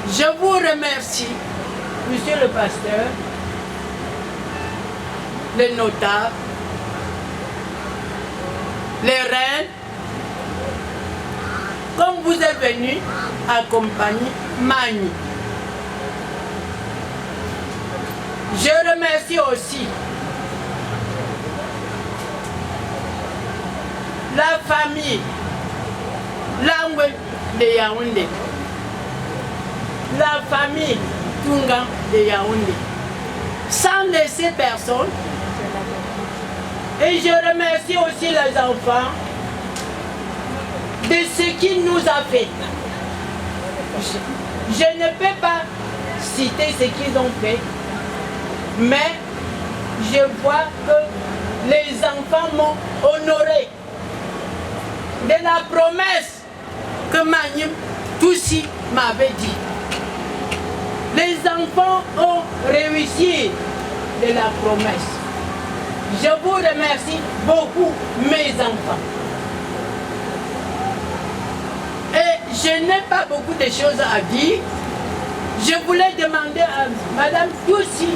Je vous remercie, monsieur le pasteur, les notables, les reines, comme vous êtes venus accompagner Mani. Je remercie aussi la famille Langwe de Yaoundé, la famille Tunga de Yaoundé, sans laisser personne. Et je remercie aussi les enfants de ce qu'il nous a fait. Je ne peux pas citer ce qu'ils ont fait, mais je vois que les enfants m'ont honoré de la promesse que Manim Toussi m'avait dit. Les enfants ont réussi de la promesse. Je vous remercie beaucoup, mes enfants. Et je n'ai pas beaucoup de choses à dire. Je voulais demander à Madame Toussi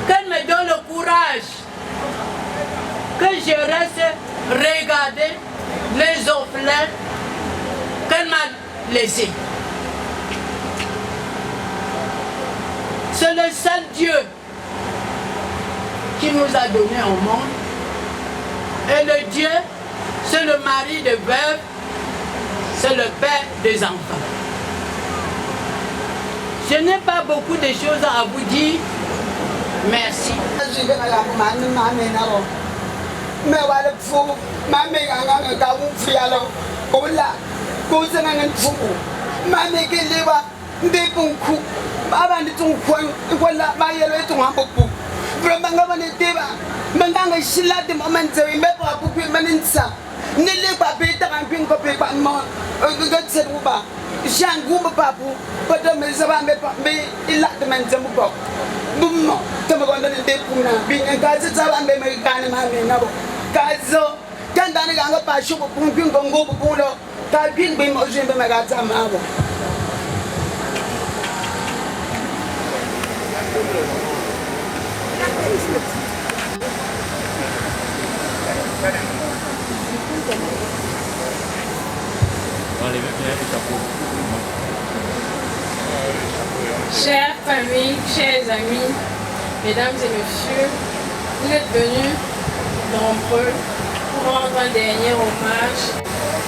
qu'elle me donne le courage que je reste regarder les orphelins qu'elle m'a laissés. C'est le seul Dieu qui nous a donné au monde. Et le Dieu, c'est le mari de veuve, c'est le père des enfants. Je n'ai pas beaucoup de choses à vous dire. Merci. Baba ni tungkwan wala mayelo tunghamboku vraiment ngabane teba manganga shila de moment we me pa pupi maninsa nile ba beta kan pin ko pe ba mo gatse uba jangu ba papu pada me saba me pa me ila de man jamu ko bummo tama ko ndane de puna bi nga se saba me me kan ma me ngabo kazo kan dane ga pa shu ko pin ko ngo ko lo ta pin be mo jembe me ga tama abo. Chères familles, chers amis, mesdames et messieurs, vous êtes venus nombreux pour rendre un dernier hommage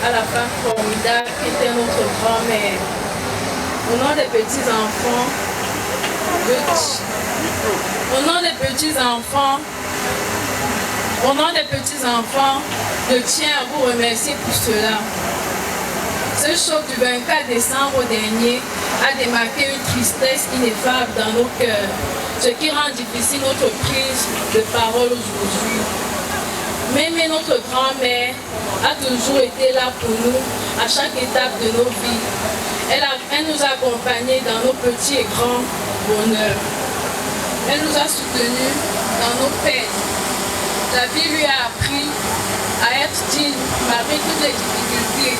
à la femme formidable qui était notre grand-mère. Au nom des petits-enfants, je tiens à vous remercier pour cela. Ce choc du 24 décembre dernier a démarqué une tristesse ineffable dans nos cœurs, ce qui rend difficile notre prise de parole aujourd'hui. Mais notre grand-mère a toujours été là pour nous à chaque étape de nos vies. Elle nous a accompagnés dans nos petits et grands bonheurs. Elle nous a soutenus dans nos peines. La vie lui a appris à être digne malgré toutes les difficultés.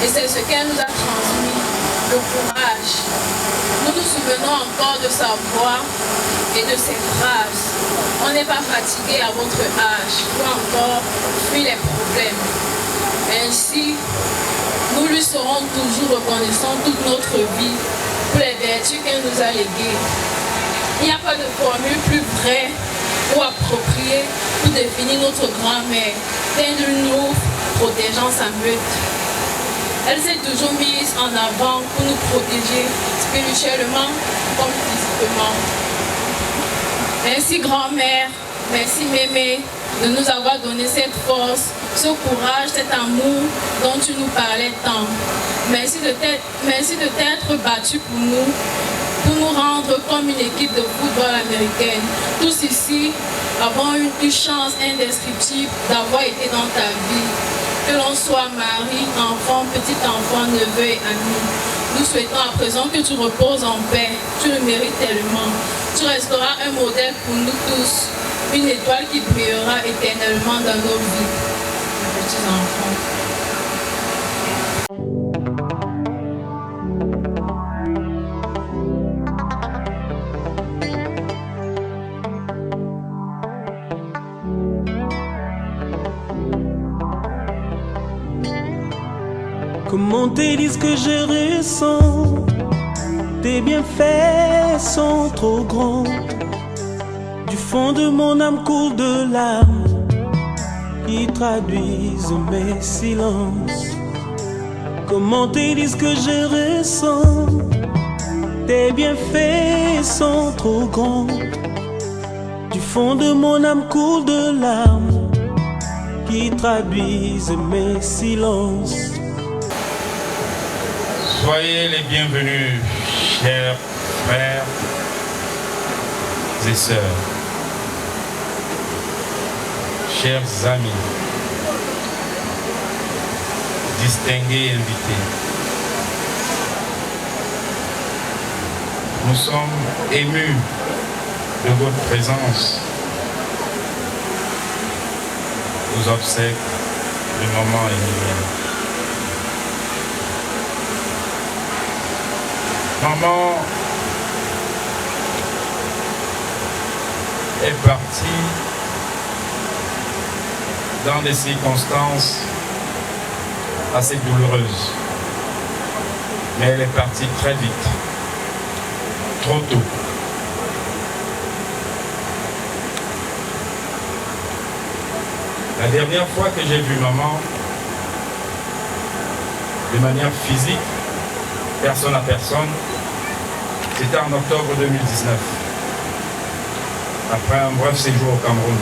Et c'est ce qu'elle nous a transmis, le courage. Nous nous souvenons encore de sa voix et de ses phrases. On n'est pas fatigué à votre âge, ou encore fuir les problèmes. Ainsi, nous lui serons toujours reconnaissants toute notre vie pour les vertus qu'elle nous a léguées. Il n'y a pas de formule plus vraie ou appropriée pour définir notre grand-mère qu'un nous protégeant sa meute. Elle s'est toujours mise en avant pour nous protéger spirituellement comme physiquement. Merci grand-mère, merci mémé de nous avoir donné cette force, ce courage, cet amour dont tu nous parlais tant. Merci de t'être battue pour nous rendre comme une équipe de football américaine. Tous ici avons eu une chance indescriptible d'avoir été dans ta vie. Que l'on soit mari, enfant, petit enfant, neveu et ami. Nous souhaitons à présent que tu reposes en paix. Tu le mérites tellement. Tu resteras un modèle pour nous tous. Une étoile qui brillera éternellement dans nos vies. Petits enfants. Comment te dire ce que je ressens? Tes bienfaits sont trop grands. Du fond de mon âme coule de larmes qui traduisent mes silences. Comment te dire ce que je ressens? Tes bienfaits sont trop grands. Du fond de mon âme coule de larmes qui traduisent mes silences. Soyez les bienvenus, chers frères et sœurs, chers amis, distingués invités. Nous sommes émus de votre présence aux obsèques de maman Emilienne. Maman est partie dans des circonstances assez douloureuses, mais elle est partie très vite, trop tôt. La dernière fois que j'ai vu maman, de manière physique, personne à personne, c'était en octobre 2019, après un bref séjour au Cameroun.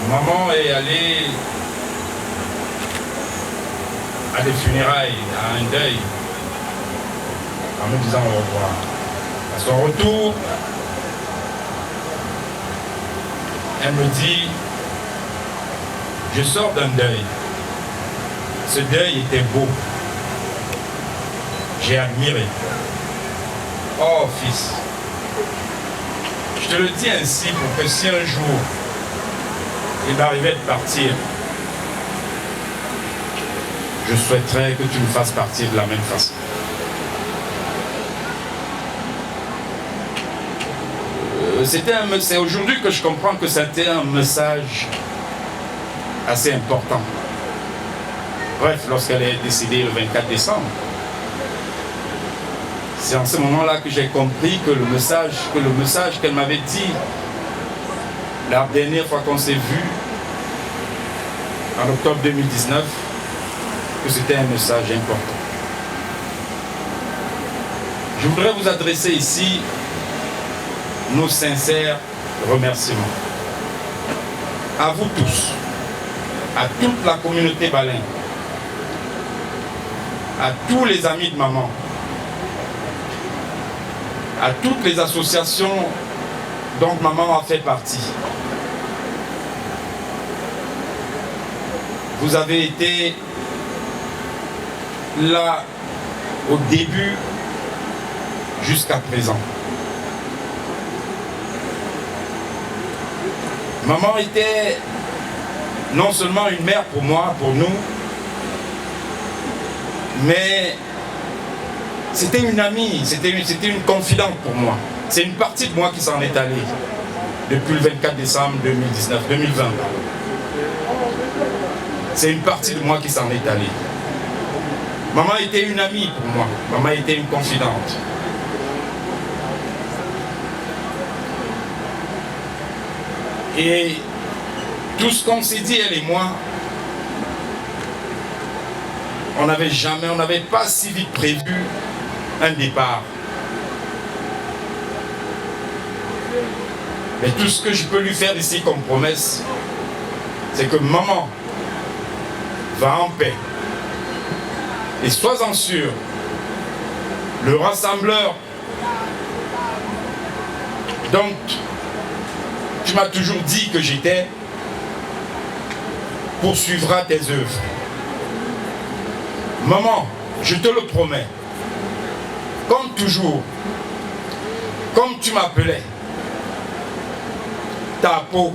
Maman est allée à des funérailles, à un deuil, en me disant au revoir. À son retour, elle me dit, je sors d'un deuil. Ce deuil était beau. J'ai admiré. Oh fils, je te le dis ainsi pour que si un jour il m'arrivait de partir, je souhaiterais que tu me fasses partir de la même façon. C'est aujourd'hui que je comprends que c'était un message assez important. Bref, lorsqu'elle est décédée le 24 décembre, c'est en ce moment-là que j'ai compris que le message qu'elle m'avait dit la dernière fois qu'on s'est vu, en octobre 2019, que c'était un message important. Je voudrais vous adresser ici nos sincères remerciements. À vous tous, à toute la communauté Balin, à tous les amis de maman, à toutes les associations dont maman a fait partie. Vous avez été là au début jusqu'à présent. Maman était non seulement une mère pour moi, pour nous, mais c'était une amie, c'était une confidente pour moi. C'est une partie de moi qui s'en est allée depuis le 24 décembre 2020. C'est une partie de moi qui s'en est allée. Maman était une amie pour moi, maman était une confidente. Et tout ce qu'on s'est dit, elle et moi, on n'avait pas si vite prévu un départ. Mais tout ce que je peux lui faire ici comme promesse, c'est que maman va en paix. Et sois-en sûr, le rassembleur dont tu m'as toujours dit que j'étais, poursuivra tes œuvres. Maman, je te le promets, comme toujours, comme tu m'appelais, ta peau,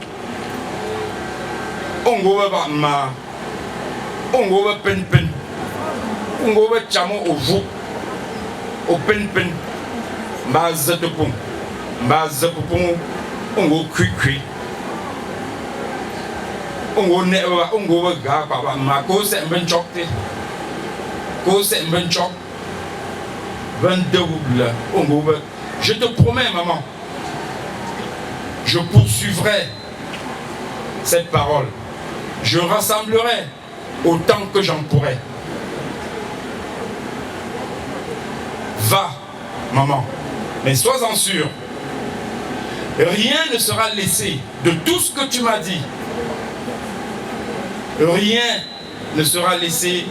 ongo va ma, ongo va pen pen, ongo va chamo au vous, au pen pen, ma zetepon, ongo cui cui. ongo ne ongo ga pa ma ko se ben chokte ko se ben chok 22 roubles ongo. Je te promets, maman, je poursuivrai cette parole. Je rassemblerai autant que j'en pourrai. Va, maman, mais sois-en sûr, rien ne sera laissé de tout ce que tu m'as dit. Rien ne sera laissé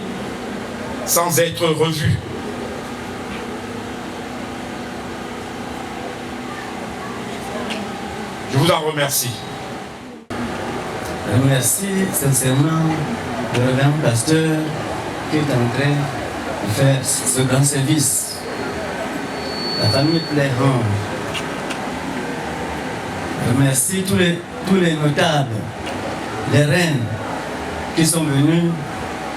sans être revu. Je vous en remercie. Je remercie sincèrement le révérend pasteur qui est en train de faire ce grand service. La famille Pléhan. Je remercie tous les notables, les reines qui sont venus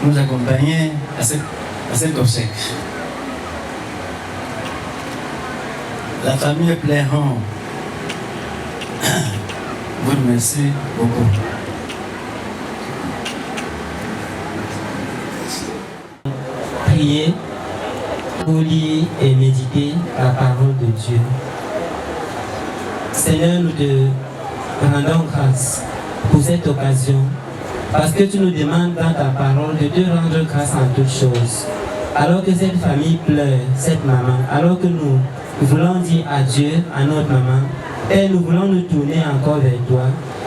nous accompagner à cet obsèque. La famille Pléhan vous remercie beaucoup. Prier pour lire et méditer la parole de Dieu. Seigneur, nous te rendons grâce pour cette occasion parce que tu nous demandes dans ta parole de te rendre grâce en toutes choses. Alors que cette famille pleure, cette maman, alors que nous voulons dire adieu à notre maman, et nous voulons nous tourner encore vers toi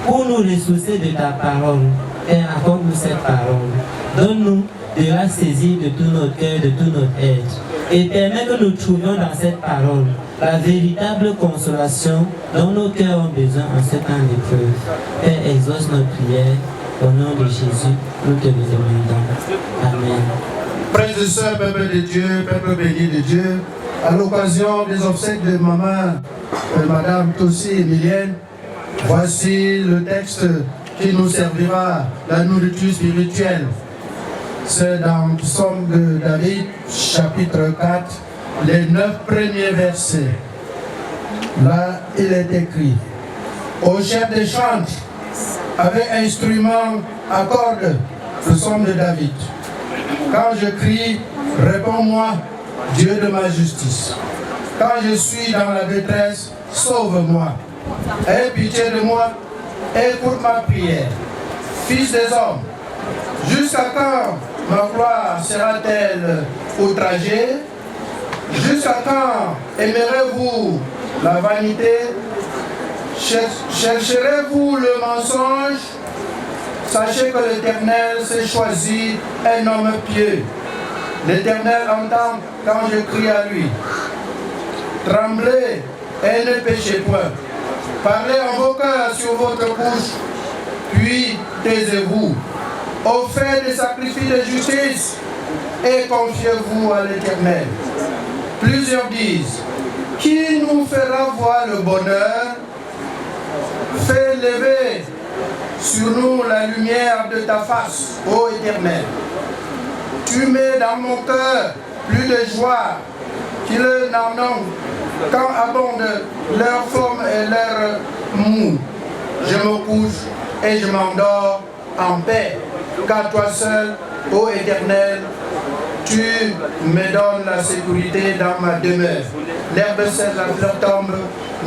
pour nous ressourcer de ta parole. Et accorde-nous cette parole. Donne-nous de la saisir de tout notre cœur, de tout notre être. Et permets que nous trouvions dans cette parole la véritable consolation dont nos cœurs ont besoin en ce temps d'épreuve. Père, exauce notre prière. Au nom de Jésus, nous te le demandons. Amen. Frères et sœurs, peuple de Dieu, peuple béni de Dieu, à l'occasion des obsèques de maman, Madame Tossi Emilienne, voici le texte qui nous servira la nourriture spirituelle. C'est dans le psaume de David, chapitre 4, les 9 premiers versets. Là, il est écrit: au chef des chantres, avec instrument à cordes, le psaume de David. Quand je crie, réponds-moi, Dieu de ma justice. Quand je suis dans la détresse, sauve-moi. Aie pitié de moi, écoute ma prière. Fils des hommes, jusqu'à quand ma gloire sera-t-elle outragée? Jusqu'à quand aimerez-vous la vanité? Chercherez-vous le mensonge? Sachez que l'Éternel s'est choisi un homme pieux. L'Éternel entend quand je crie à lui. Tremblez et ne péchez point. Parlez en vos cœurs sur votre bouche, puis taisez-vous. Offrez des sacrifices de justice et confiez-vous à l'Éternel. Plusieurs disent: qui nous fera voir le bonheur? Fais lever sur nous la lumière de ta face, ô Éternel. Tu mets dans mon cœur plus de joie qu'ils n'en ont quand abondent leur forme et leur mou. Je me couche et je m'endors en paix, car toi seul, ô Éternel, tu me donnes la sécurité dans ma demeure. L'herbe sèche, la fleur tombe,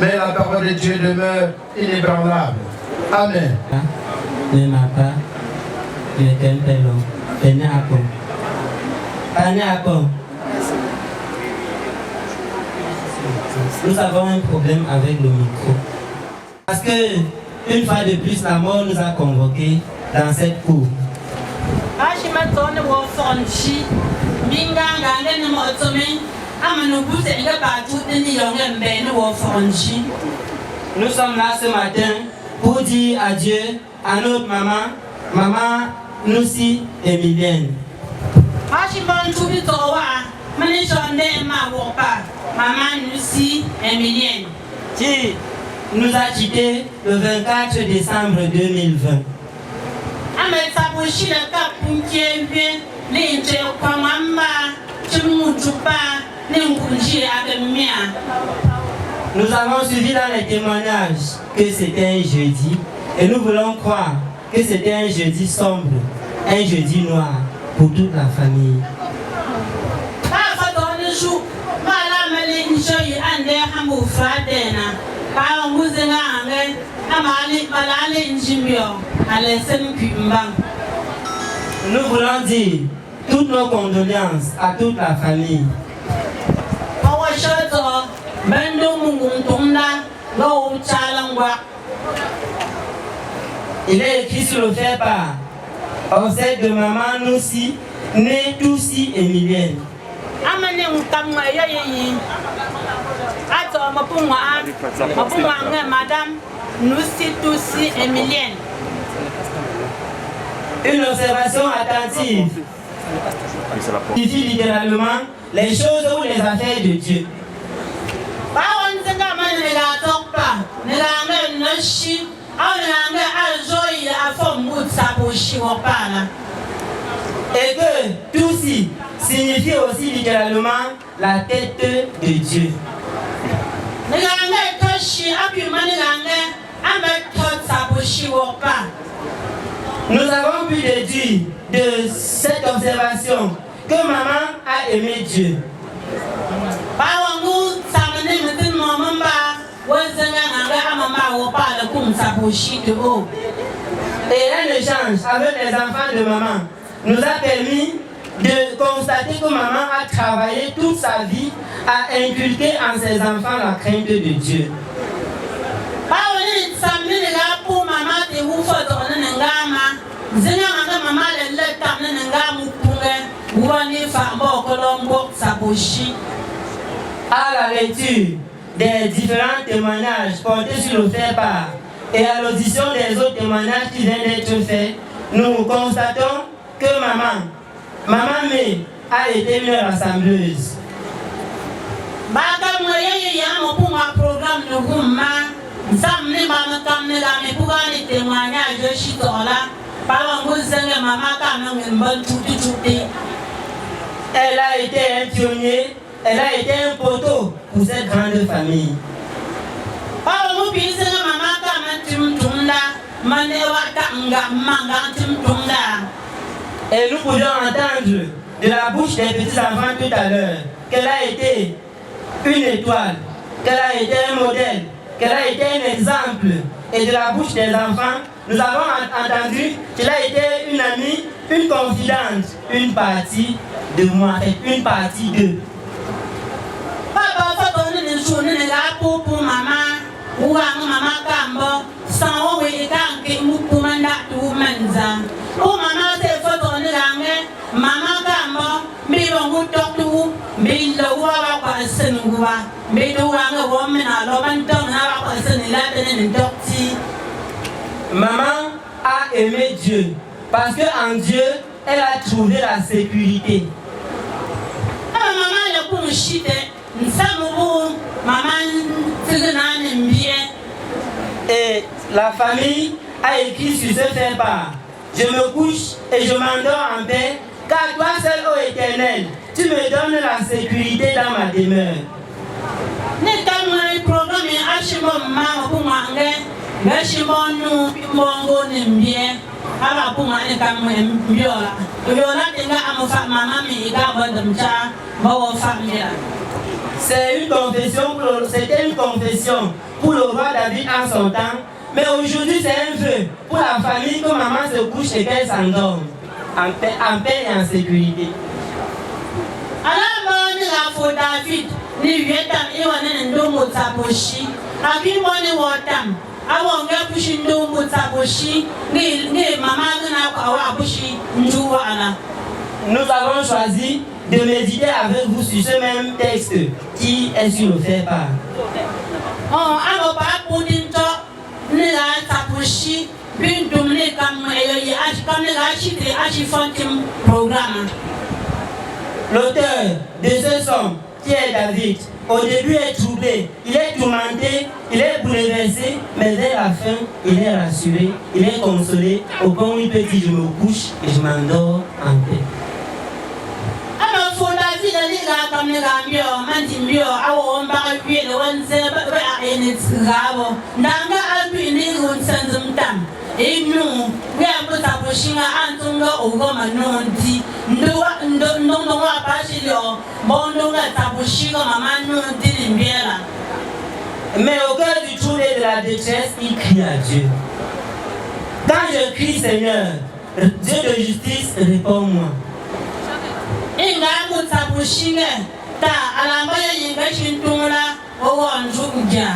mais la parole de Dieu demeure inébranlable. Amen. Ne m'a pas, il est un peu long. Venez à quoi? Venez à quoi? Nous avons un problème avec le micro. Parce que, une fois de plus, la mort nous a convoqués dans cette cour. Nous sommes là ce matin pour dire adieu à notre maman, maman Noussi Emilienne. Maman Noussi Emilienne, qui nous a quittés le 24 décembre 2020. Nous avons suivi dans les témoignages que c'était un jeudi et nous voulons croire que c'était un jeudi sombre, un jeudi noir pour toute la famille. Nous voulons dire toutes nos condoléances à toute la famille. Il est écrit sur le faire-part, obsèque de maman Noussi, née Toussi Emilienne. Madame Noussi Toussi Emilienne. Une observation attentive signifie littéralement les choses ou les affaires de Dieu. Et que Toussi signifie aussi littéralement la tête de Dieu. Nous avons pu déduire de cette observation que maman a aimé Dieu. Et un échange avec les enfants de maman nous a permis de constater que maman a travaillé toute sa vie à inculquer en ses enfants la crainte de Dieu. À la lecture des différents témoignages portés sur le faire-part et à l'audition des autres témoignages qui viennent d'être faits, nous constatons que Maman May a été une rassembleuse. Elle a été un pionnier, elle a été un poteau pour cette grande famille. Et nous pouvions entendre de la bouche des petits-enfants tout à l'heure qu'elle a été une étoile, qu'elle a été un modèle, qu'elle a été un exemple. Et de la bouche des enfants, nous avons entendu qu'elle a été une amie, une confidente, une partie de moi, une partie d'eux. Maman a aimé Dieu parce qu'en Dieu, elle a trouvé la sécurité. Et la famille a écrit sur ce faire-part: je me couche et je m'endors en paix, car toi seul, ô Éternel, tu me donnes la sécurité dans ma demeure. C'était une confession pour le roi David en son temps, mais aujourd'hui c'est un vœu pour la famille que maman se couche et qu'elle s'endorme en paix et en sécurité. David, nous avons choisi de méditer avec vous sur ce même texte qui est sur le faire-part. L'auteur de ce somme, qui est David, au début est troublé, il est tourmenté, il est bouleversé, mais vers la fin, il est rassuré, il est consolé, au point où il peut dire: je me couche et je m'endors en paix. Et nous, we are put up pushing Antonga over Manondi. No, Pachilio, Bondonga Tabushika, Mamano, Dilimbiera. Mais au cœur du trou de la détresse, il crie à Dieu. Quand je crie, Seigneur, Dieu de justice, réponds-moi. Inga Tabushing, Ta, Alamaya Yingashintola, Owanjuga.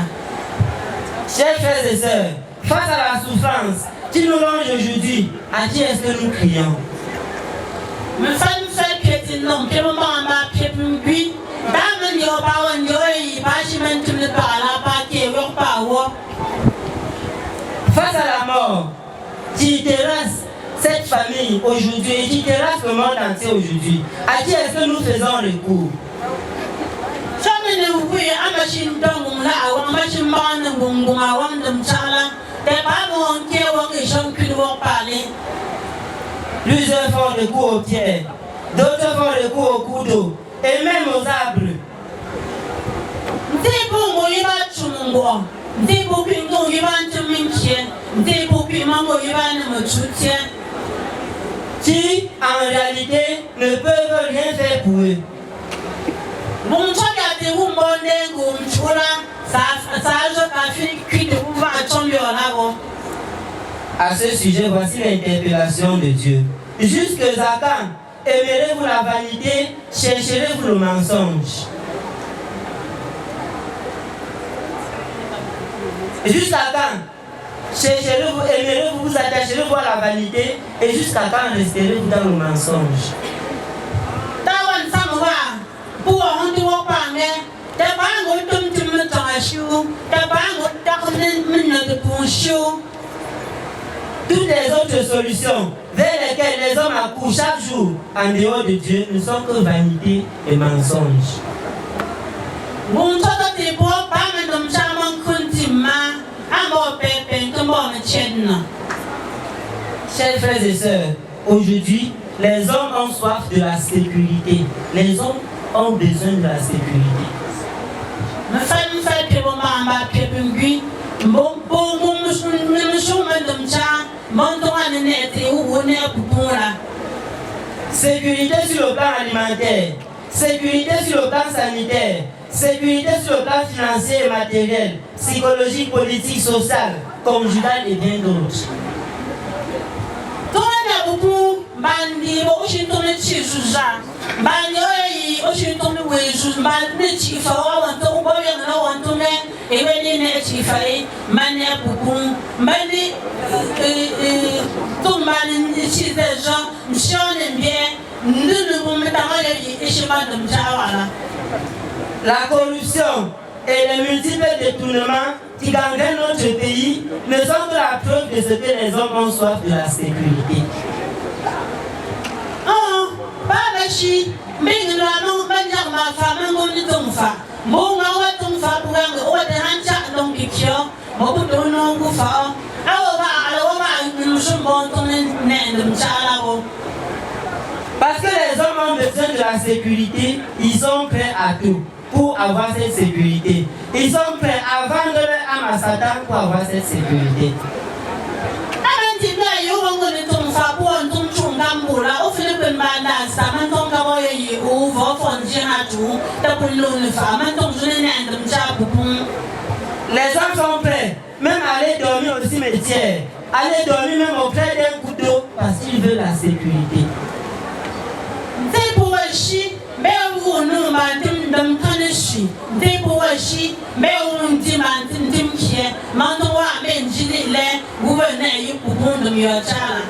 Chers frères et sœurs, face à la souffrance qui nous ronge aujourd'hui, à qui est-ce que nous crions? Me femme fait piétin non, que mon maman piétin puis, dame n'y a pas un yoï, pas si même tu ne parles pas qui est pas ou. Face à la mort qui terrasse cette famille aujourd'hui et qui terrasse le monde entier aujourd'hui, à qui est-ce que nous faisons recours? Jamais ne vous pouvez à machine d'homme là, ou machine ban gongon à Wandam Chala, des babons qui ont des gens qui doivent parler. Plusieurs font recours aux pierres, d'autres font recours aux couteaux et même aux arbres. Des bons y va chumbo, des beaux pingo y va chuminchien, des beaux pimamo y va ne me soutien. Qui en réalité ne peuvent rien faire pour eux. Bon, tu as des bonnes goumchoula, ça a fait que vous va tomber là-haut. À ce sujet, voici l'interpellation de Dieu. Jusque à quand aimerez-vous la vanité, chercherez-vous le mensonge? Jusqu'à quand chercherez-vous, aimerez-vous, vous attacherez-vous à la vanité et jusqu'à quand resterez-vous dans le mensonge? Tawan Samoa, pour un tour par mer, t'as pas un gros tom de me chou, t'as pas un gros tarnin de poncho. Toutes les autres solutions vers lesquelles les hommes accourent chaque jour en dehors de Dieu ne sont que vanité et mensonge. Bon, toi, t'es beau, pas même comme ça, mon continent, un bon pépin, comme bon tienne. Chers frères et sœurs, aujourd'hui, les hommes ont soif de la sécurité. Les hommes ont besoin de la sécurité. Ma femme fait que mon maman pépin, bon, sécurité sur le plan alimentaire, sécurité sur le plan sanitaire, sécurité sur le plan financier et matériel, psychologique, politique, social, conjugal et bien d'autres. Bandi Washington Chisuza, Bandi Washington Wizus, Bandi Chifa, Wanton, Boyan, Wantone, Evelyn Chifai, Mania Pupun, Bandi Tumban, Chizajan, Mission et bien, nous ne pouvons pas et chemin de Jawala. La corruption et les multiples détournements qui gangrènent notre pays ne sont que la preuve de ce que les hommes ont soif de la sécurité. Oh, Babashi, Mingano, Banyak, ma femme, mon Tonfa, Monga, Tonfa, Bouang, or the Hancha, Don Kikyo, Mokudono, Gufa, Awa, nous sommes bons en Nendum Chalao. Parce que les hommes ont besoin de la sécurité, ils sont prêts à tout pour avoir cette sécurité. Ils sont prêts à vendre leur âme à Satan pour avoir cette sécurité. Les hommes sont prêts, même à aller dormir au cimetière, aller dormir même auprès d'un couteau parce qu'ils veulent la sécurité. C'est pour Chi, mais où nous m'entendons Tanashi, des pour Chi, mais où nous demandons qui est, Mandoa, Benjili, gouverneur, pour prendre mieux à Chala.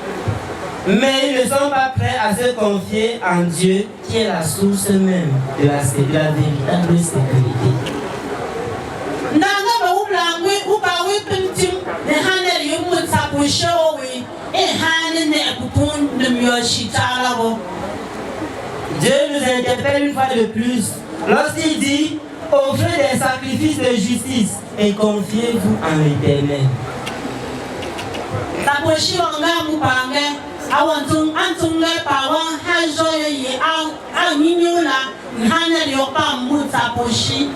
Mais ils ne sont pas prêts à se confier en Dieu qui est la source même de la véritable sécurité. Nanga Ulangue, Ubawi Pintim, the Hanel Yumun Sapu Showy, a hand in the Myoshi Talabo. Dieu nous interpelle une fois de plus lorsqu'il dit offrez des sacrifices de justice et confiez-vous en l'Éternel. Taposhi Wanga Mupange, I want to Antunga Pawan Hajoy out Ninula, Hanel Yopa Mutaposhi.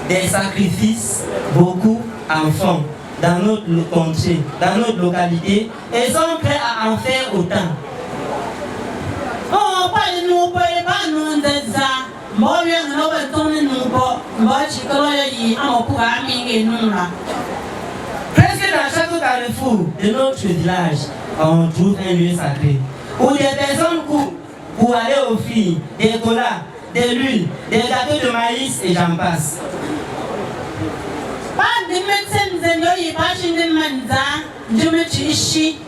Des sacrifices, beaucoup en font. dans notre contrée, dans notre localité, et sont prêts à en faire autant. Oh, pas nous, pas nous, moi, je ne vais pas nous, moi, je presque dans chaque carrefour de notre village, on trouve un lieu sacré où des personnes courent pour aller offrir des colas, des l'huile, des gâteaux de maïs et j'en passe. Pas de médecins, pas de manza, je me suis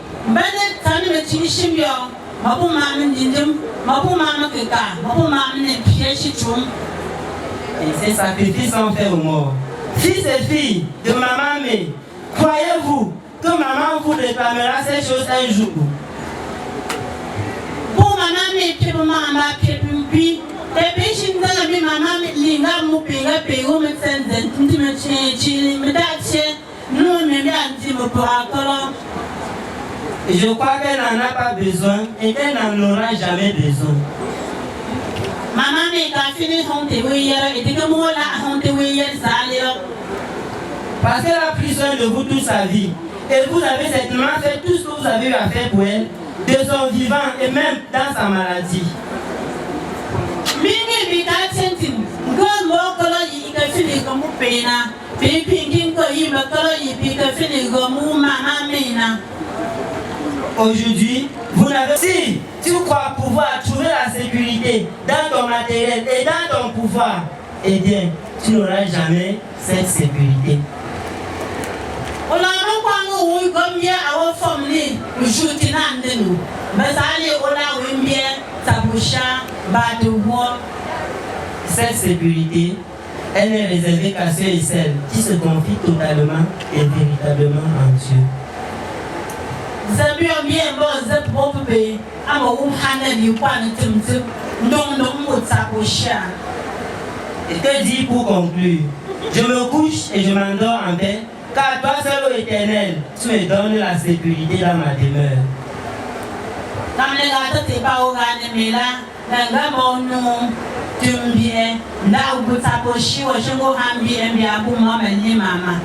et ces sacrifices sont faits aux morts. Fils et filles de maman, mais croyez-vous que maman vous réclamera ces choses un jour? Pour maman, mais tu peux maman, tu peux et puis je ne sais pas maman, linga mupinga pego médecin, tu me tiens, me daxe, nous me bien pour accord. Je crois qu'elle n'en a pas besoin et qu'elle n'en aura jamais besoin. Maman n'est qu'à finir honte et dit que moi la honte parce qu'elle a pris soin de vous toute sa vie et vous avez certainement fait tout ce que vous avez eu à faire pour elle, de son vivant et même dans sa maladie. Mimi bika sentin, go mo kolo yi ka fini ko mu pena, pe pinkin ko yi ma kolo yi bika fini ko mu mama mena. Aujourd'hui, vous n'avez si tu crois pouvoir trouver la sécurité dans ton matériel et dans ton pouvoir, eh bien, tu n'auras jamais cette sécurité. On a un point où il comme bien à vos familles, le jour qui n'a de nous. Mais ça allait au là où bien, ça boucha, bas de bois. Cette sécurité, elle n'est réservée qu'à ceux et celles qui se confient totalement et véritablement en Dieu. Zabion bien bon, zap bon bébé, à mon hanne du point de tum, non, ça boucha. Et que dit pour conclure? Je me couche et je m'endors en paix, car toi seul, ô Éternel, tu me donnes la sécurité dans ma demeure. Comme les gars, tu n'es pas au gars, mais là, d'un bon nom, tu me viens, là où tu as poché, je go en bien pour moi, mais maman.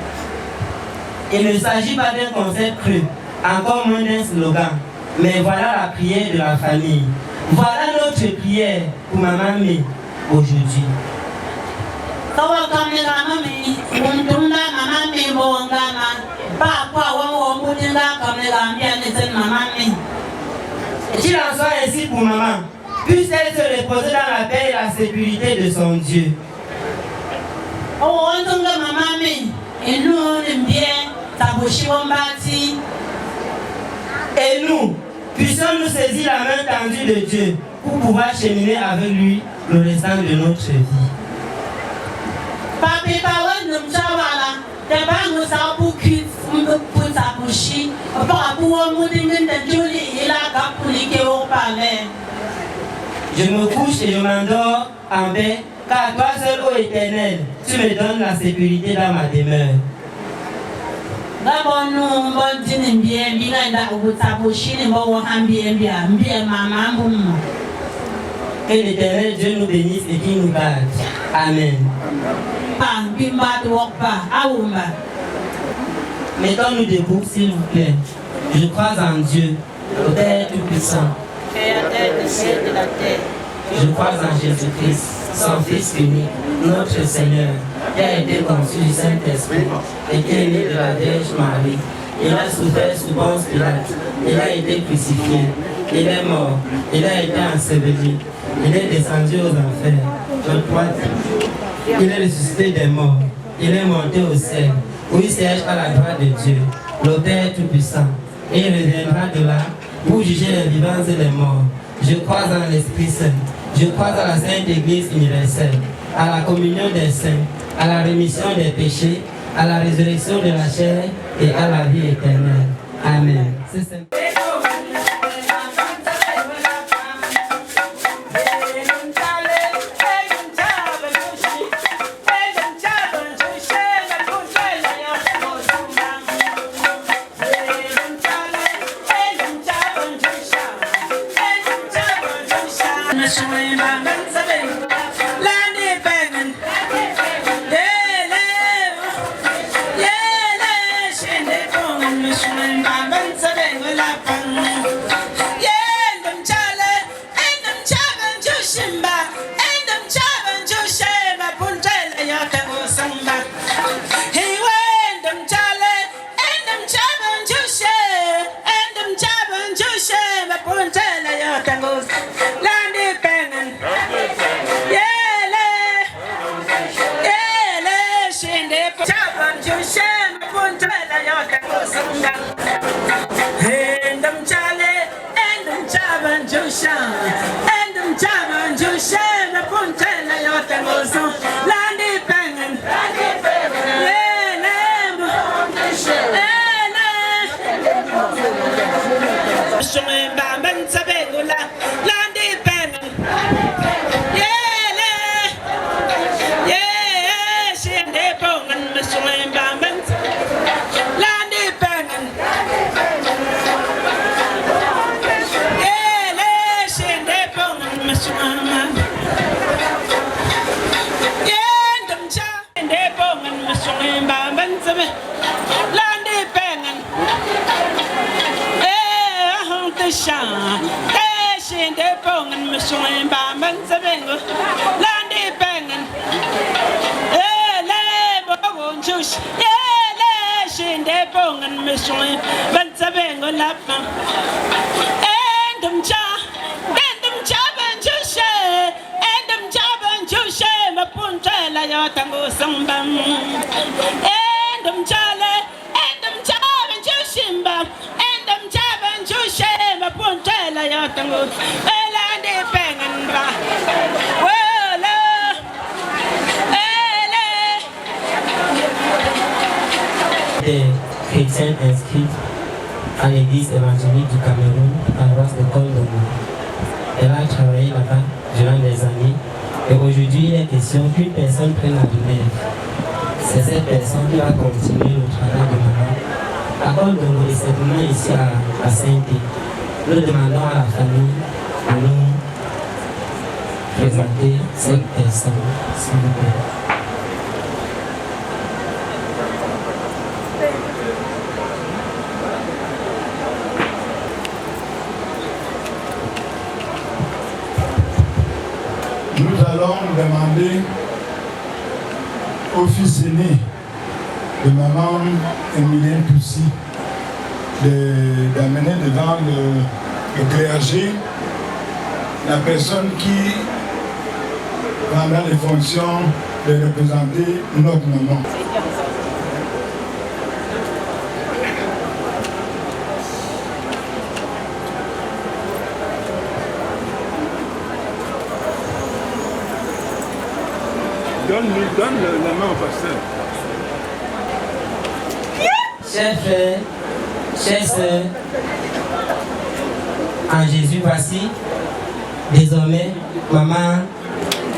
Il ne s'agit pas d'un concept cru, encore moins d'un slogan, mais voilà la prière de la famille. Voilà notre prière pour maman Mé aujourd'hui. Comme les gamins, on tombe maman Mé, mon gamin, pas quoi, on comme les gamins, maman Mé. Qu'il en soit ainsi pour maman, puisse-t-elle se reposer dans la paix et la sécurité de son Dieu. Oh, on tombe maman Mé, et nous on aime bien, ta bouche on bâtit. Et nous, puissions-nous saisir la main tendue de Dieu pour pouvoir cheminer avec lui le restant de notre vie. Papi, parole de Mchavala, t'es pas nous ça pour ta bouche, pour un de Julie, il a capulé au palais. Je me couche et je m'endors en paix, car toi seul, ô Éternel, tu me donnes la sécurité dans ma demeure. D'abord, nous, bon dîner bien, bien, ta bouche, et bon, bien, maman, que l'Éternel Dieu nous bénisse et qu'il nous garde. Amen. Mettons-nous debout, s'il vous plaît. Je crois en Dieu, le Père Tout-Puissant, Créateur du ciel et de la terre. Je crois en Jésus-Christ, son Fils unique, notre Seigneur, qui a été conçu du Saint-Esprit et qui est né de la Vierge Marie. Il a souffert sous Ponce Pilate, il a été crucifié, il est mort, il a été enseveli, il est descendu aux enfers. Je crois qu'il est ressuscité des morts, il est monté au ciel, où il siège à la droite de Dieu, le Père Tout-Puissant, et il reviendra de là pour juger les vivants et les morts. Je crois en l'Esprit Saint, je crois à la Sainte Église universelle, à la communion des saints, à la rémission des péchés, à la résurrection de la chair et à la vie éternelle. Amen. punchela yo tango landi pengen yele shinde chaban jushem punchela yo tango sungang endum chaban jushem punchela yo tango sun landi pengen Shume bamban sabegula landi pengen shinde pongan shume bamban landi pengen shinde pongan shume yendum cha shinde pongan shume bamban sabe landi pengen shinde pongan mishwin bamban sabengo landi pengen bobon chush shinde pongan mishwin ban sabengo lapma endum cha ban chushe mapunta la yo tango sambam endum cha ban chushimba puntela yo tango elande pengenba wala Des chrétiens inscrits à l'église évangélique du Cameroun, paroisse de Koldomo. Elle a travaillé là-bas durant des années et aujourd'hui il est question qu'une personne prenne la relève. C'est cette personne qui va continuer le travail de maman. À Koldomo et simplement ici à Saint-Thé. Nous demandons à la famille de nous présenter cette personne, s'il vous plaît. Nous allons demander au fils aîné de maman Emilienne Toussi d'amener devant le clergé la personne qui prendra les fonctions de représenter notre maman. Donne la main au pasteur. Chers frères, chers sœurs, en Jésus, voici désormais maman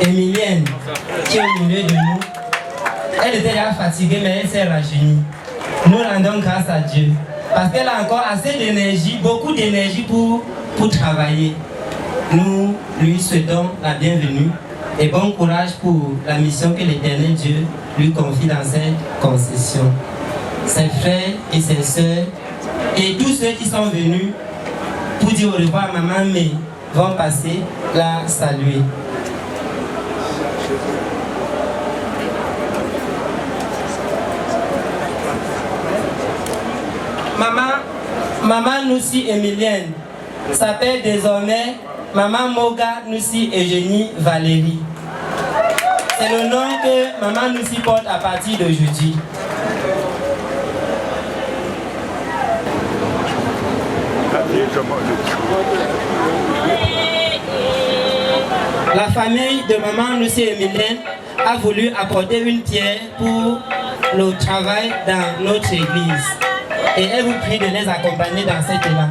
Emilienne qui est au milieu de nous. Elle était déjà fatiguée, mais elle s'est rajeunie. Nous rendons grâce à Dieu parce qu'elle a encore assez d'énergie, beaucoup d'énergie pour travailler. Nous lui souhaitons la bienvenue et bon courage pour la mission que l'Éternel Dieu lui confie dans cette concession. Ses frères et ses sœurs et tous ceux qui sont venus pour dire au revoir à maman mais vont passer la saluer. Maman Noussi Emilienne s'appelle désormais Maman Moga Noussi Eugénie Valérie. C'est le nom que Maman Noussi porte à partir d'aujourd'hui. La famille de Maman Noussi Emilienne a voulu apporter une pierre pour le travail dans notre église. Et elle vous prie de les accompagner dans cet élan.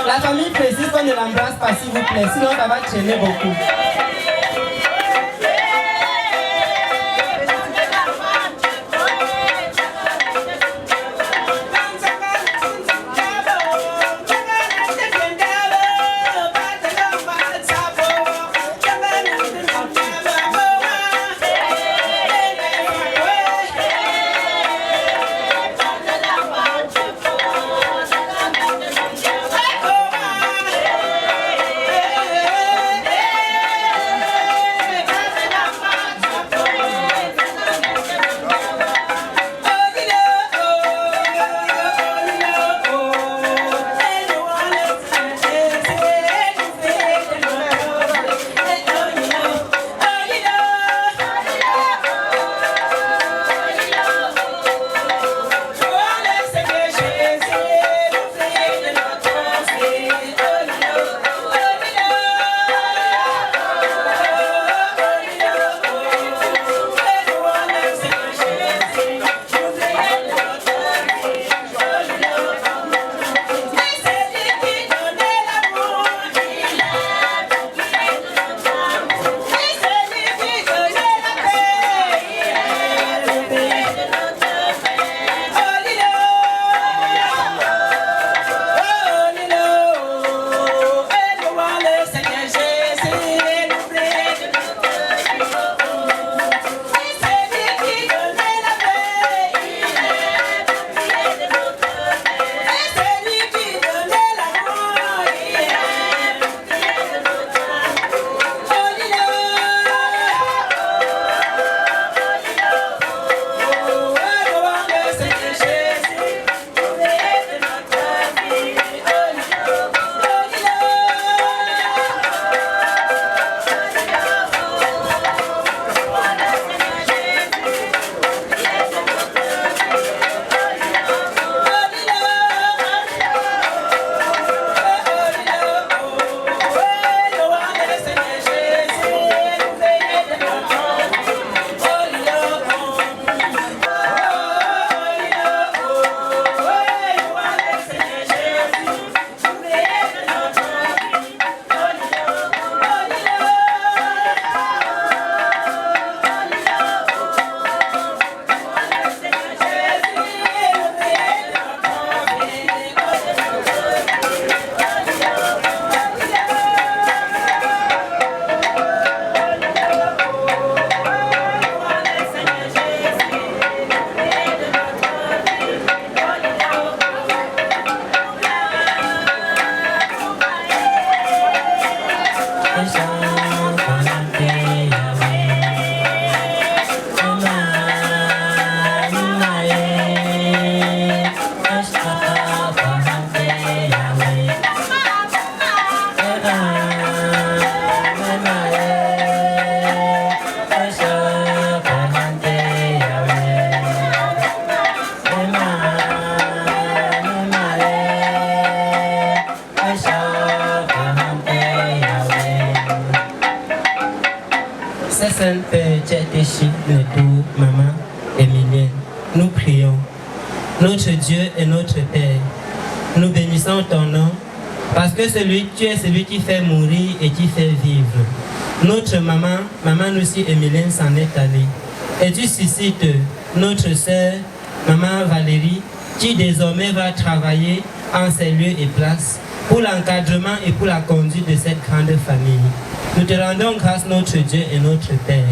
La famille précise qu'on ne l'embrasse pas, s'il vous plaît, sinon ça va traîner beaucoup. Saint-Père, Tchétéchi, Neto, Maman, Emilienne, nous prions. Notre Dieu et notre Père, nous bénissons ton nom parce que tu es celui qui fait mourir et qui fait vivre. Notre maman aussi Emilienne s'en est allée. Et tu suscites notre sœur, maman Valérie, qui désormais va travailler en ces lieux et places pour l'encadrement et pour la conduite de cette grande famille. Nous te rendons grâce, notre Dieu et notre Père.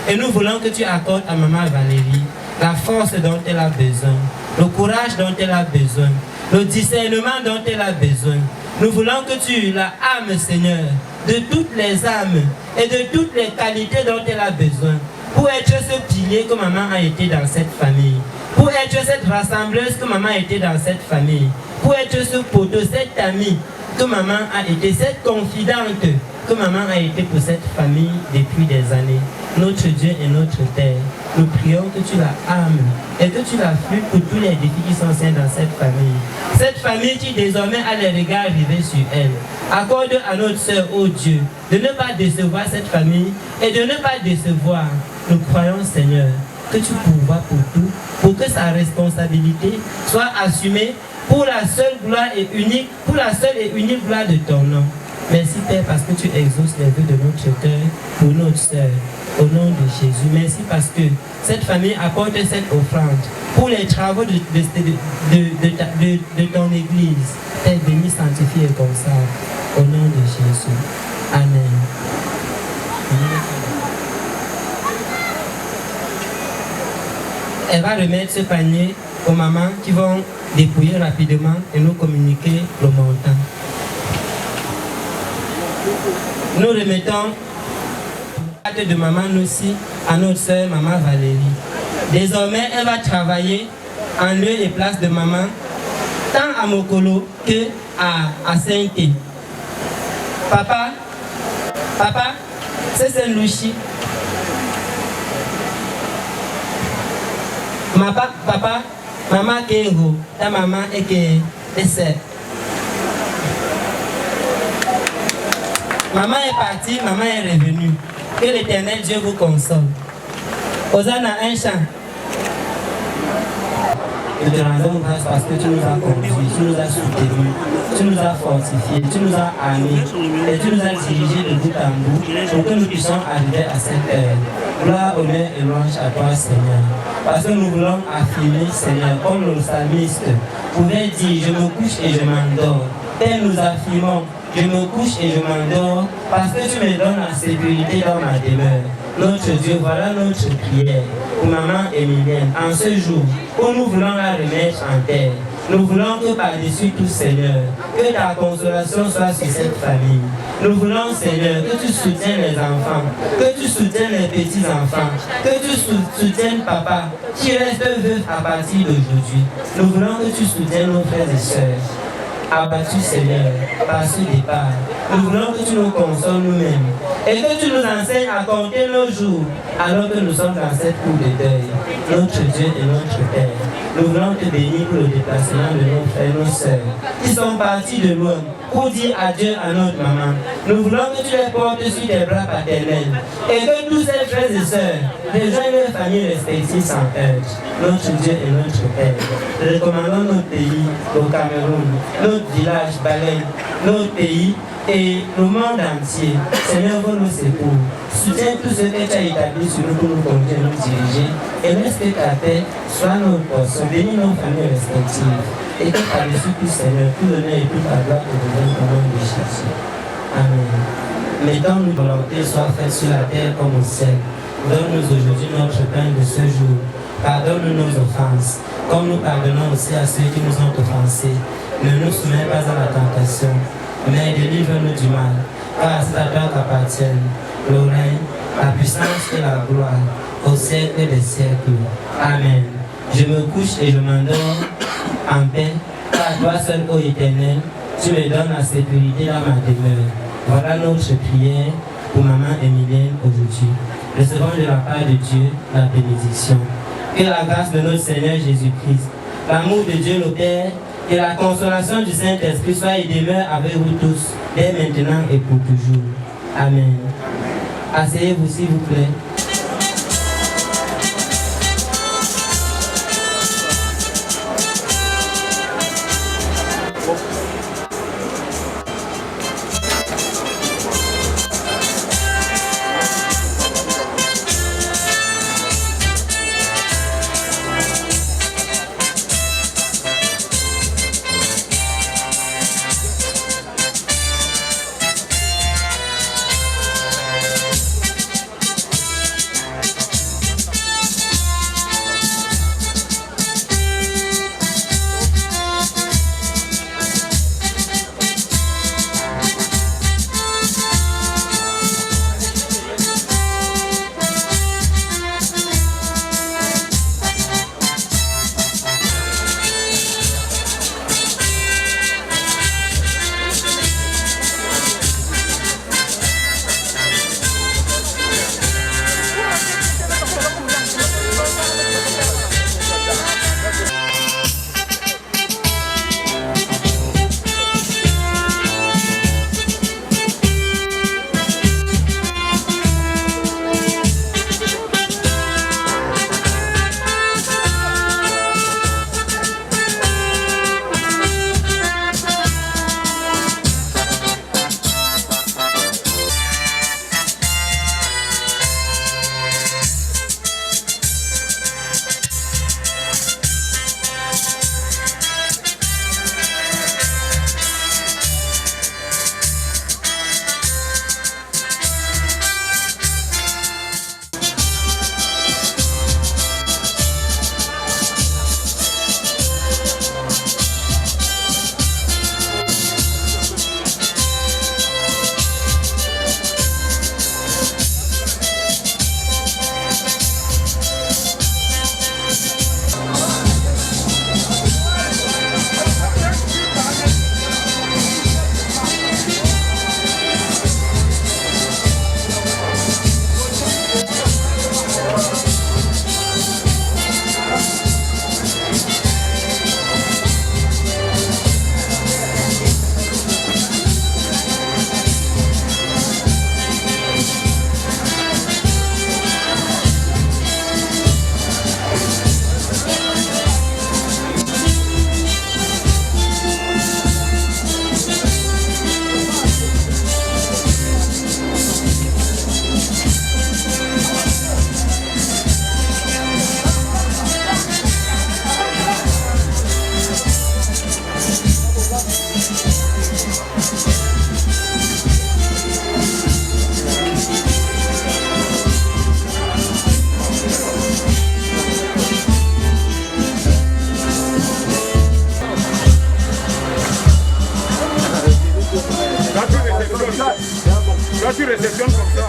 Et nous voulons que tu accordes à maman Valérie la force dont elle a besoin, le courage dont elle a besoin, le discernement dont elle a besoin. Nous voulons que tu la âmes, Seigneur, de toutes les âmes et de toutes les qualités dont elle a besoin pour être ce pilier que maman a été dans cette famille, pour être cette rassembleuse que maman a été dans cette famille, pour être ce poteau, cette amie que maman a été, cette confidente que maman a été pour cette famille depuis des années. Notre Dieu et notre Père, nous prions que tu la âmes et que tu la flûtes pour tous les défis qui sont sains dans cette famille. Cette famille qui désormais a les regards rivés sur elle. Accorde à notre sœur, ô Dieu, de ne pas décevoir cette famille et de ne pas décevoir. Nous croyons, Seigneur, que tu pourvois pour tout, pour que sa responsabilité soit assumée pour la seule gloire et unique, pour la seule et unique gloire de ton nom. Merci Père parce que tu exauces les vœux de notre cœur pour notre sœur. Au nom de Jésus. Merci parce que cette famille apporte cette offrande pour les travaux de ton église. Père béni, sanctifie et conserve. Au nom de Jésus. Amen. Elle va remettre ce panier aux mamans qui vont dépouiller rapidement et nous communiquer le montant. Nous remettons de maman aussi à notre soeur maman Valérie. Désormais, elle va travailler en lieu et place de maman, tant à Mokolo que à Saint-Thé. Papa, c'est Saint-Louchi. Papa, maman Kengo, ta maman est que c'est. Maman est partie, maman est revenue. Que l'Éternel Dieu vous console. Hosanna, un chant. Nous te rendons grâce parce que tu nous as conduits, tu nous as soutenus, tu nous as fortifiés, tu nous as armés et tu nous as dirigés de bout en bout pour que nous puissions arriver à cette heure. Gloire, honneur et louange à toi, Seigneur. Parce que nous voulons affirmer, Seigneur, comme le psalmiste pouvait dire, je me couche et je m'endors. Père, nous affirmons, je me couche et je m'endors parce que tu me donnes la sécurité dans ma demeure. Notre Dieu, voilà notre prière pour maman Emilienne en ce jour où nous voulons la remettre en terre. Nous voulons que par-dessus tout, Seigneur, que ta consolation soit sur cette famille. Nous voulons, Seigneur, que tu soutiennes les enfants, que tu soutiennes les petits-enfants, que tu soutiennes papa qui reste veuf à partir d'aujourd'hui. Nous voulons que tu soutiennes nos frères et sœurs abattus, Seigneur, par ce départ. Nous voulons que tu nous consoles nous-mêmes et que tu nous enseignes à compter nos jours alors que nous sommes dans cette cour de deuil. Notre Dieu et notre Père, nous voulons te bénir pour le déplacement de nos frères et nos sœurs qui sont partis de loin pour dire adieu à notre maman. Nous voulons que tu les portes sur tes bras paternels et que tous ces frères et sœurs rejoignent leurs familles respectives sans heurts. Notre Dieu et notre Père, recommandons notre pays, au Cameroun, notre village, Baleine, notre pays et le monde entier. Seigneur, vos nos secours. Soutiens tout ce que tu as établi sur nous pour nous conduire, nous diriger. Et laisse que ta paix soit notre portion. Bénis nos familles respectives. Et que par-dessus tout, Seigneur, tout l'honneur et toute la gloire te reviennent au nom de Jésus. Amen. Mettons-nous volonté soit faite sur la terre comme au ciel. Donne-nous aujourd'hui notre pain de ce jour. Pardonne-nous nos offenses, comme nous pardonnons aussi à ceux qui nous ont offensés. Ne nous soumets pas à la tentation, mais délivre-nous du mal. Car c'est à toi qu'appartiennent le règne, la puissance et la gloire, au siècle des siècles. Amen. Je me couche et je m'endors en paix, car toi seul, ô Éternel, tu me donnes la sécurité dans ma demeure. Voilà notre prière pour maman Emilienne aujourd'hui. Recevons de la part de Dieu la bénédiction. Que la grâce de notre Seigneur Jésus-Christ, l'amour de Dieu le Père et la consolation du Saint-Esprit soient et demeurent avec vous tous, dès maintenant et pour toujours. Amen. Asseyez-vous s'il vous plaît. Là, tu réceptionnes comme ça.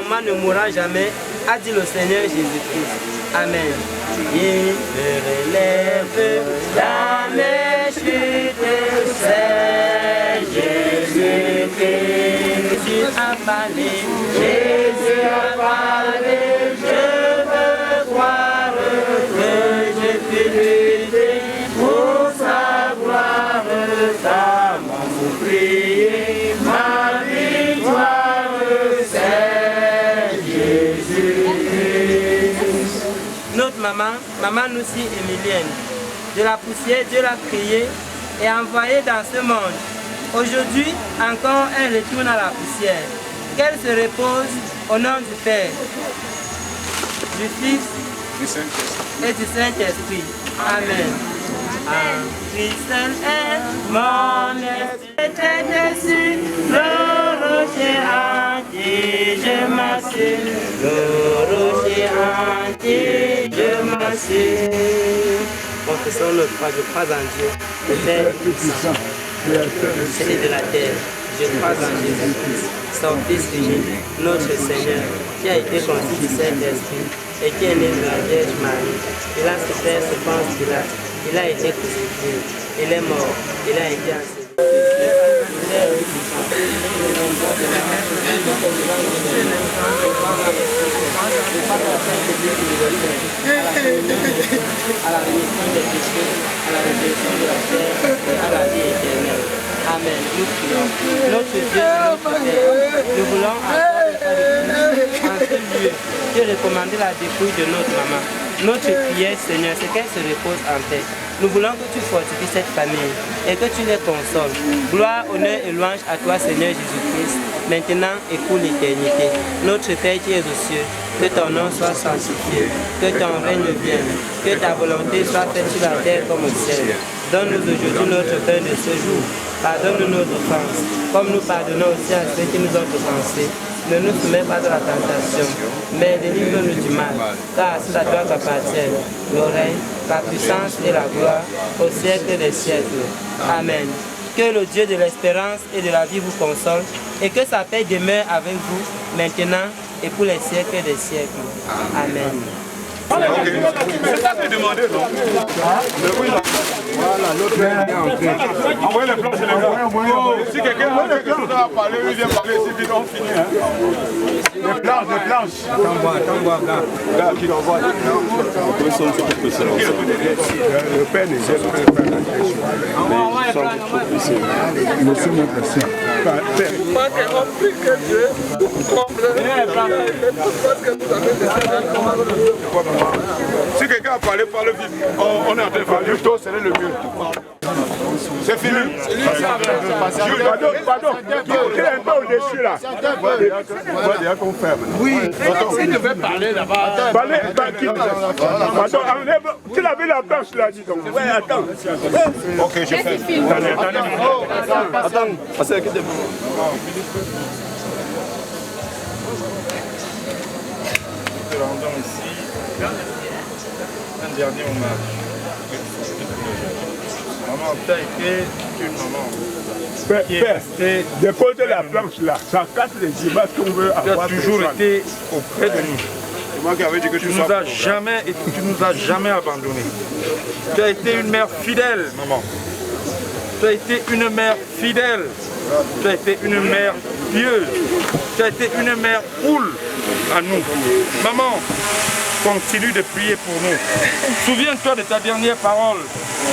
Moi ne mourra jamais, a dit le Seigneur Jésus-Christ. Amen. Il me relève dans mes chutes, c'est Jésus-Christ. Jésus a parlé, Jésus a parlé, je veux croire que je puis lutter pour sa gloire, ça m'a prié, ma victoire, c'est Jésus-Christ. Notre maman Noussi Emilienne, de la poussière, Dieu l'a créée et envoyée dans ce monde. Aujourd'hui, encore, elle retourne à la poussière. Qu'elle se repose au nom du Père, du Fils et du Saint-Esprit. Amen. Christ est mon esprit dessus, le rocher entier, je m'assieds, le rocher entier, je m'assieds. Confessons notre foi, je crois en Dieu, le Père puissant, Seigneur de la terre. Je crois en Jésus-Christ, son Fils unique, notre Seigneur, qui a été conçu du Saint-Esprit et qui est né de la Vierge Marie. Il a souffert sous Ponce Pilate, il a été crucifié, il est mort, il a été enseveli. À la rémission des péchés, à la résurrection de la terre et à la vie éternelle. Amen. Nous prions. Notre Dieu, notre Père, nous voulons encore en ce lieu te recommander la dépouille de notre maman. Notre prière, Seigneur, c'est qu'elle se repose en paix. Nous voulons que tu fortifies cette famille et que tu les consoles. Gloire, honneur et louange à toi, Seigneur Jésus-Christ, maintenant et pour l'éternité. Notre Père qui es aux cieux, que ton nom soit sanctifié, que ton règne vienne, que ta volonté soit faite sur la terre comme au ciel. Donne-nous aujourd'hui notre pain de ce jour. Pardonne-nous nos offenses, comme nous pardonnons aussi à ceux qui nous ont offensés. Ne nous soumets pas à la tentation, mais délivre-nous du mal, car c'est à toi qu'appartiennent le règne, la puissance et la gloire au siècle des siècles. Amen. Que le Dieu de l'espérance et de la vie vous console et que sa paix demeure avec vous maintenant et pour les siècles des siècles. Amen. C'est ça que j'ai demandé, non? Voilà, l'autre est entré. Envoyez les planches et les gars. Si quelqu'un a quelque chose à parler, il vient parler ici, vite, on finit. Les planches, les planches. T'envoies, gars. Gars, qui l'envoie. Le père n'est jamais pas monsieur mon président. Moi, j'ai compris que Dieu comble tout ce que vous avez décidé. Si quelqu'un a parlé, parle vite. On est en train de faire. Plutôt, c'est le mieux. C'est fini. Pardon. Qui est un peu au-dessus là? Oui. Il devait parler là-bas. Pardon, tu l'avais la perche là, dis donc. Ouais, attends. Ok, je fais. Attends. Nous rendons ici un dernier hommage. Maman, tu as été une maman. Père, dépose la planche là, ça casse les images qu'on veut avoir. Tu as toujours été auprès de nous. Tu nous as jamais abandonnés. Tu as été une mère fidèle, maman. Tu as été une mère fidèle. Tu as été une mère pieuse. Tu as été une mère cool à nous. Maman, continue de prier pour nous. Souviens-toi de ta dernière parole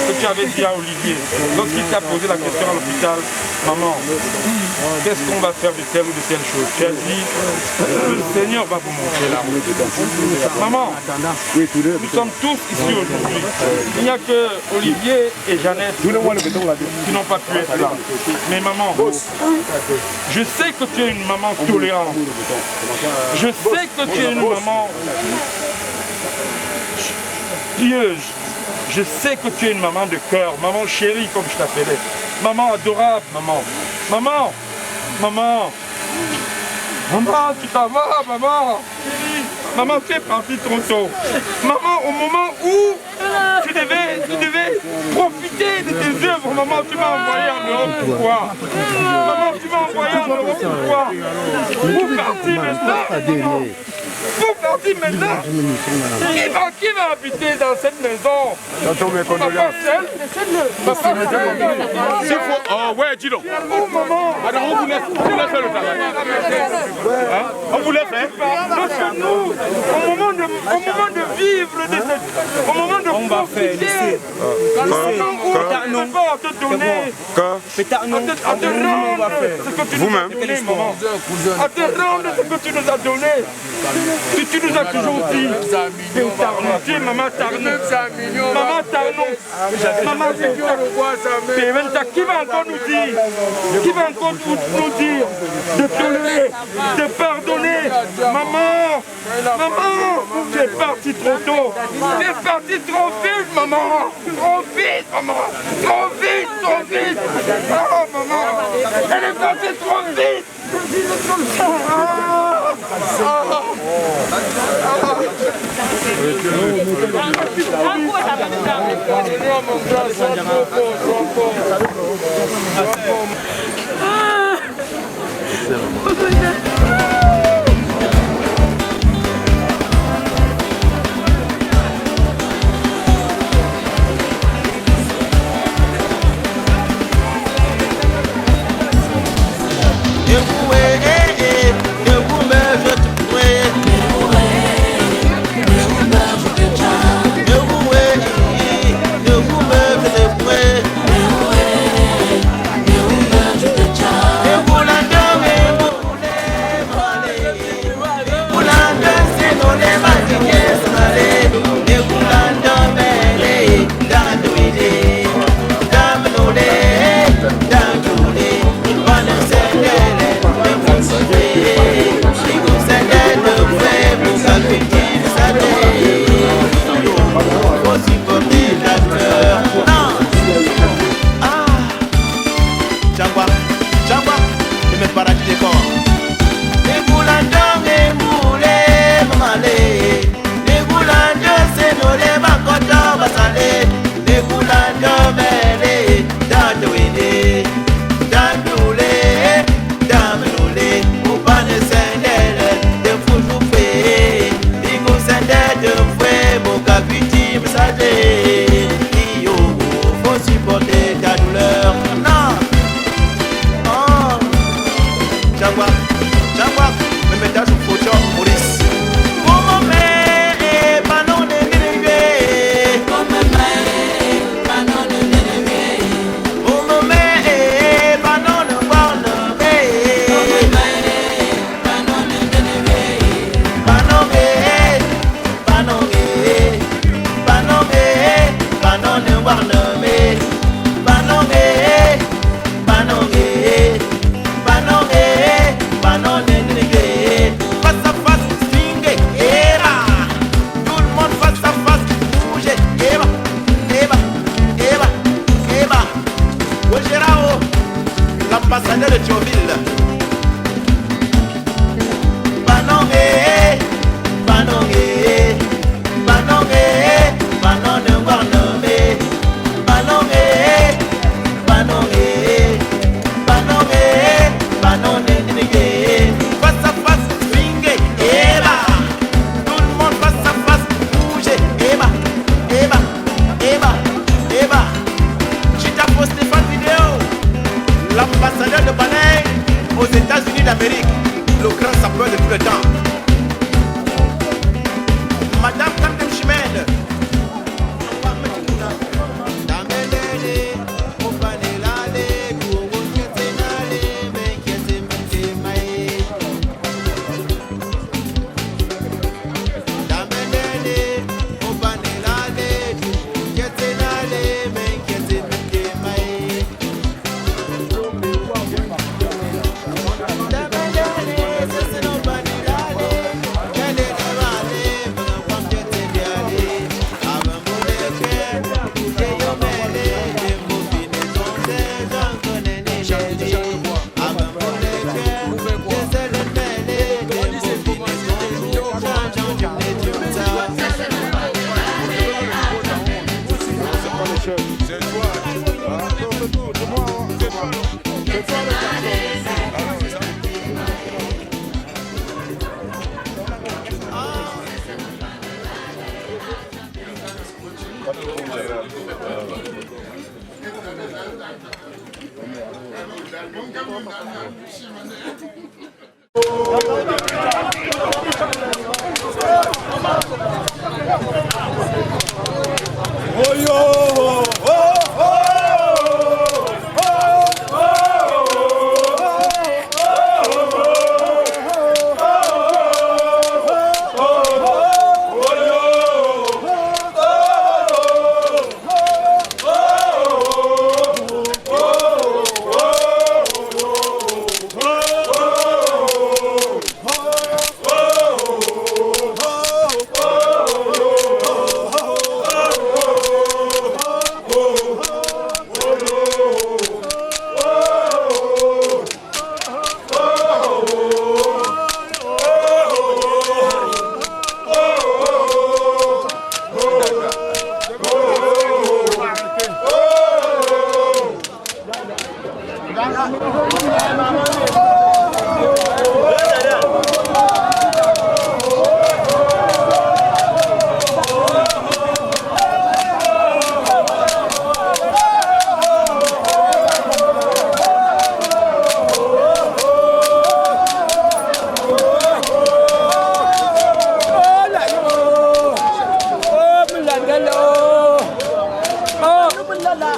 que tu avais dit à Olivier lorsqu'il t'a posé la question à l'hôpital. Maman, qu'est-ce qu'on va faire de telle ou de telle chose? Tu as dit, le Seigneur va vous montrer là. Maman, nous sommes tous ici aujourd'hui. Il n'y a que Olivier et Jeannette qui n'ont pas pu être là. Mais maman, je sais que tu es une maman tolérante. Je sais que tu es une maman pieuse. Je sais que tu es une maman de cœur, maman chérie comme je t'appelais. Maman adorable, maman. Maman, tu t'en vas, maman. Maman, tu es partie trop tôt. Maman, au moment où tu devais profiter de tes œuvres, maman, tu m'as envoyé en Europe. Pourquoi? Maman, tu m'as envoyé en Europe. Pourquoi? Pour partir maintenant. Pour partir maintenant. Qui va habiter dans cette maison? Papa seul? Oh ouais, dis donc. Oh maman. Alors on vous laisse faire le travail. On vous laisse faire. Parce que nous, au moment de vivre de cette... Au moment de profiter, au moment où on ne peut pas te donner, à te rendre ce que tu nous as donné, maman. À te rendre ce que tu nous as donné. Tu nous as toujours dit, tu es maman Tarnou. Maman Tarnou. Maman Tarnou. Qui va encore nous dire? Qui va encore nous dire de tolérer, de pardonner? Maman, tu es partie trop tôt. Tu es partie trop vite, maman. Trop vite, maman. Trop vite. Oh, maman. Elle est partie trop vite. Je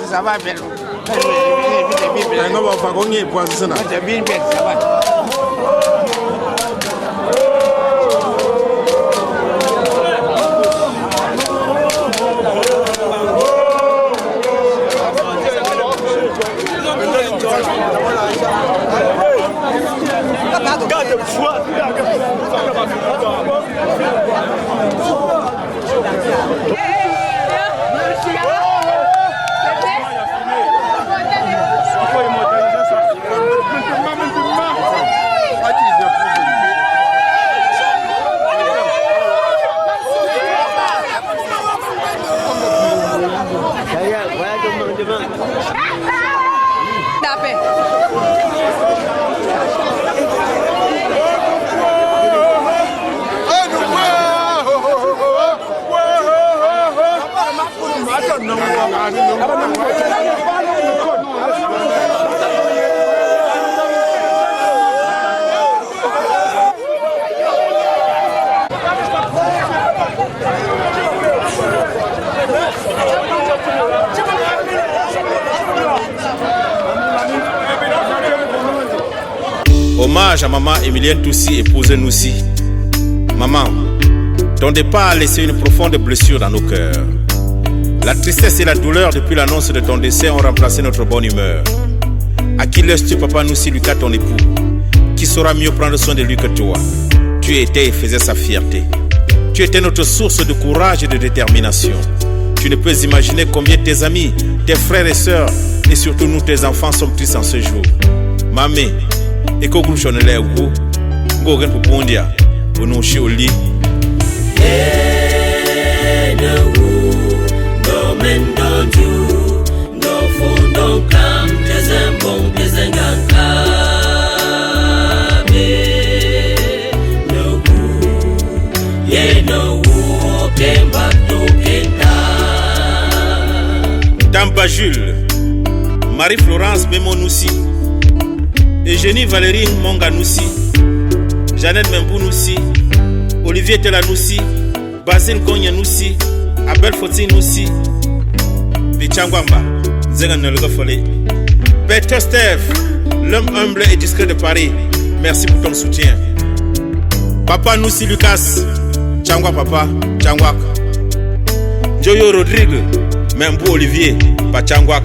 Ça va bien. Non, on va gagner pour ça. Bien, ça va. Hommage à maman Emilienne Toussi, épouse Noussi. Maman, ton départ a laissé une profonde blessure dans nos cœurs. La tristesse et la douleur depuis l'annonce de ton décès ont remplacé notre bonne humeur. À qui laisses-tu papa Noussi Lucas, ton époux? Qui saura mieux prendre soin de lui que toi? Tu étais et faisais sa fierté. Tu étais notre source de courage et de détermination. Tu ne peux imaginer combien tes amis, tes frères et sœurs, et surtout nous tes enfants sommes tristes en ce jour. Mamé, et qu'au groupe chonelé ou gogen pupundia, ou nous chioli. Tamba Jules, Marie-Florence Memonoussi, Eugénie Valérie Monganoussi, Jeannette Membounoussi, Olivier Telanoussi, Basile Gonyanoussi, Abel Fotinoussi, Bichangwamba, Zegan Nelgofole. Peter Steph, l'homme humble et discret de Paris, merci pour ton soutien. Papa Noussi Lucas, Changwa Papa, Changwak. Joyo Rodrigue, Membou Olivier, Pachangwak.